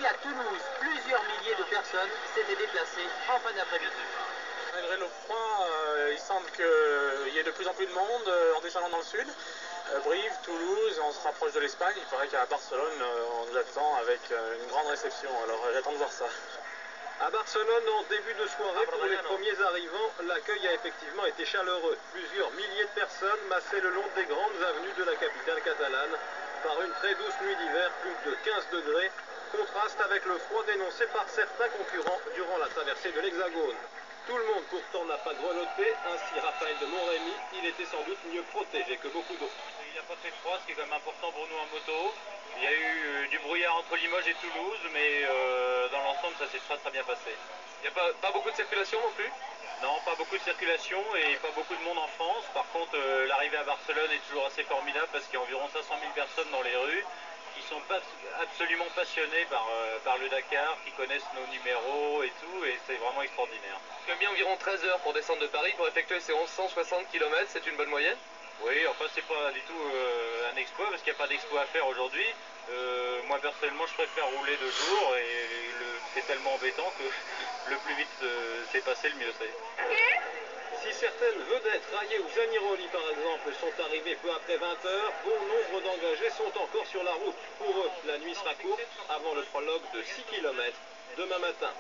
Ici à Toulouse, plusieurs milliers de personnes s'étaient déplacées en fin d'après-midi. Malgré le froid, il semble qu'il y ait de plus en plus de monde en descendant dans le sud. Brive, Toulouse, on se rapproche de l'Espagne. Il paraît qu'à Barcelone, on nous attend avec une grande réception. Alors j'attends de voir ça. À Barcelone, en début de soirée, pour les premiers arrivants, l'accueil a effectivement été chaleureux. Plusieurs milliers de personnes massaient le long des grandes avenues de la capitale catalane. Par une très douce nuit d'hiver, plus de 15 degrés, contraste avec le froid dénoncé par certains concurrents durant la traversée de l'Hexagone. Tout le monde pourtant n'a pas grelotté, ainsi Raphaël de Montrémy, il était sans doute mieux protégé que beaucoup d'autres. Il n'a pas fait froid, ce qui est quand même important pour nous en moto. Il y a eu du brouillard entre Limoges et Toulouse, mais dans l'ensemble, ça s'est très bien passé. Il n'y a pas beaucoup de circulation non plus? Non, pas beaucoup de circulation et pas beaucoup de monde en France. Par contre, l'arrivée à Barcelone est toujours assez formidable parce qu'il y a environ 500 000 personnes dans les rues qui sont absolument passionnés par le Dakar, qui connaissent nos numéros et tout, et c'est vraiment extraordinaire. Tu as mis environ 13 heures pour descendre de Paris pour effectuer ces 1160 km, c'est une bonne moyenne? Oui, enfin c'est pas du tout un exploit parce qu'il n'y a pas d'exploit à faire aujourd'hui. Moi personnellement je préfère rouler de jour et c'est tellement embêtant que le plus vite c'est passé, le mieux c'est. Si certaines vedettes, Rayet ou Zaniroli par exemple, sont arrivées peu après 20 heures, bon nombre d'engagés sont encore sur la route. Pour eux, la nuit sera courte avant le prologue de 6 km demain matin.